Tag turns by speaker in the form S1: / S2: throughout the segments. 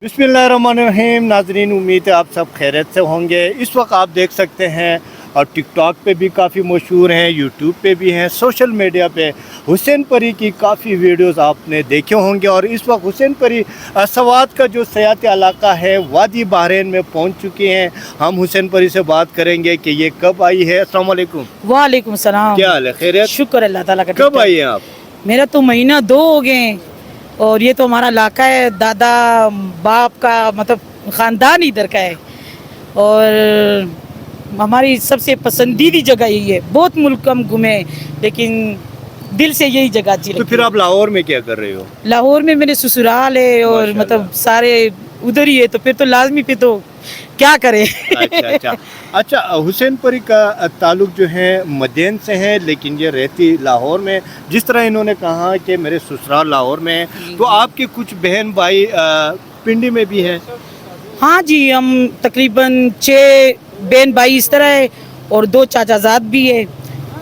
S1: बिस्मिल्लाहिर्रहमानिर्रहीम। नाजरीन, उम्मीद है आप सब खैरियत से होंगे। इस वक्त आप देख सकते हैं और टिकटॉक पे भी काफ़ी मशहूर हैं, यूट्यूब पे भी हैं, सोशल मीडिया पे हुसैन परी की काफ़ी वीडियोस आपने देखे होंगे। और इस वक्त हुसैन परी सवात का जो सयाती इलाका है वादी बहरैन में पहुंच चुके हैं। हम हुसैन परी से बात करेंगे कि ये कब आई है। अस्सलाम वालेकुम।
S2: वालेकुम सलाम।
S1: क्या हाल है? खैरियत?
S2: शुक्र अल्लाह ताला का।
S1: कब आई हैं आप?
S2: मेरा तो महीना 2 हो गए हैं और ये तो हमारा इलाका है, दादा बाप का मतलब ख़ानदान इधर का है और हमारी सबसे पसंदीदा जगह यही है। बहुत मुल्क हम घूमे लेकिन दिल से यही जगह अच्छी
S1: तो
S2: लगती
S1: फिर
S2: है।
S1: आप लाहौर में क्या कर रहे हो?
S2: लाहौर में मेरे ससुराल है और
S1: माशाल्लाह।
S2: मतलब सारे उधर ही है, तो फिर तो लाजमी फिर तो क्या करें।
S1: अच्छा, हुसैन परी का ताल्लुक जो है मदीन से है, लेकिन ये रहती लाहौर में। जिस तरह इन्होंने कहा कि मेरे ससुराल लाहौर में है, तो आपके कुछ बहन भाई पिंडी में भी हैं?
S2: हाँ जी, हम तकरीबन 6 बहन भाई इस तरह है और 2 चाचाजाद भी है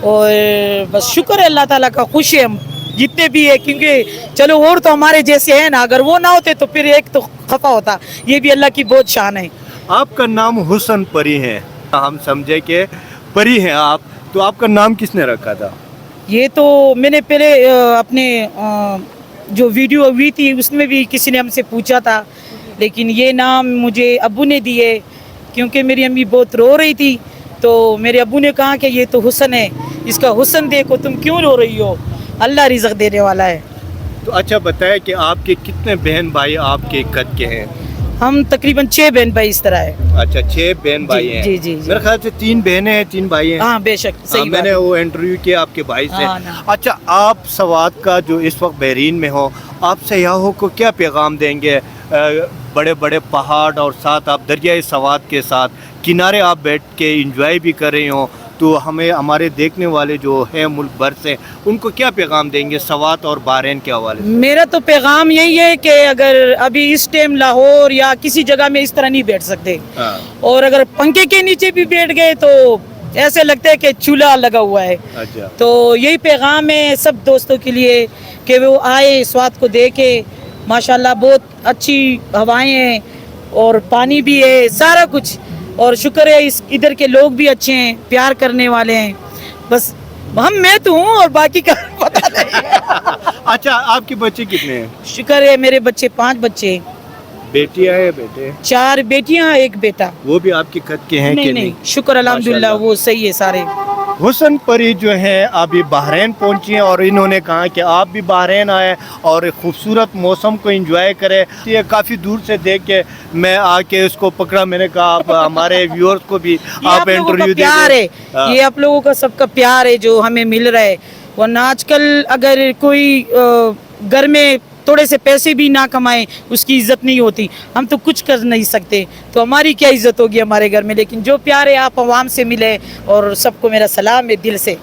S2: और बस शुक्र है अल्लाह ताला का, खुश है हम जितने भी है। क्योंकि चलो और तो हमारे जैसे हैं ना, अगर वो ना होते तो फिर एक तो खफा होता। ये भी अल्लाह की बहुत शान है।
S1: आपका नाम हुसैन परी है, हम समझे कि परी हैं आप, तो आपका नाम किसने रखा था?
S2: ये तो मैंने पहले अपने जो वीडियो हुई थी उसमें भी किसी ने हमसे पूछा था, लेकिन ये नाम मुझे अब्बू ने दिए क्योंकि मेरी अम्मी बहुत रो रही थी। तो मेरे अब्बू ने कहा कि ये तो हुस्न है, इसका हुस्न देखो, तुम क्यों रो रही हो, अल्लाह रिज़्क़ देने वाला है।
S1: तो अच्छा बताएं कि आपके कितने बहन भाई आपके कद के हैं?
S2: हम तकरीबन 6 बहन भाई इस तरह है।
S1: अच्छा, 6 बहन भाई हैं।
S2: जी, जी, जी।
S1: मेरे ख्याल से 3 बहनें हैं, 3 भाई हैं।
S2: हाँ बेशक सही बात
S1: मैंने
S2: है।
S1: वो इंटरव्यू किया आपके भाई से।
S2: हाँ ना।
S1: अच्छा, आप सवात का जो इस वक्त बहरीन में हो, आप सयाहों को क्या पैगाम देंगे? बड़े बड़े पहाड़ और साथ आप दरियाए सवात के साथ किनारे आप बैठ के इंजॉय भी कर रहे हो, तो हमें हमारे देखने वाले जो हैं मुल्क भर से, उनको क्या पैगाम देंगे सवात और बहरैन के हवाले से?
S2: मेरा तो पैगाम यही है कि अगर अभी इस टाइम लाहौर या किसी जगह में इस तरह नहीं बैठ सकते, और अगर पंखे के नीचे भी बैठ गए तो ऐसे लगता है कि चूल्हा लगा हुआ है।
S1: अच्छा।
S2: तो यही पैगाम है सब दोस्तों के लिए कि वो आए, स्वाद को देखे। माशाल्लाह बहुत अच्छी हवाएं हैं और पानी भी है, सारा कुछ, और शुक्र है इस इधर के लोग भी अच्छे हैं, प्यार करने वाले हैं। बस मैं तो हूँ और बाकी का पता नहीं।
S1: अच्छा, आपके बच्चे कितने हैं?
S2: शुक्र है मेरे बच्चे 5 बच्चे,
S1: बेटियां हैं बेटे?
S2: 4 बेटियां 1 बेटा।
S1: वो भी आपके कद के हैं कि
S2: नहीं, शुक्र अल्हम्दुलिल्लाह वो सही है सारे।
S1: हुसैन परी जो है अभी बहरैन पहुंची हैं और इन्होंने कहा कि आप भी बहरैन आए और खूबसूरत मौसम को एंजॉय करें। ये काफ़ी दूर से देख के मैं आके इसको पकड़ा, मैंने कहा आप हमारे व्यूअर्स को भी आप इंटरव्यू दे
S2: प्यार है।
S1: हाँ।
S2: ये आप लोगों का सबका प्यार है जो हमें मिल रहा है। वरना आजकल अगर कोई घर में थोड़े से पैसे भी ना कमाए उसकी इज्जत नहीं होती। हम तो कुछ कर नहीं सकते, तो हमारी क्या इज्जत होगी हमारे घर में। लेकिन जो प्यार है आप आवाम से मिले, और सबको मेरा सलाम है दिल से।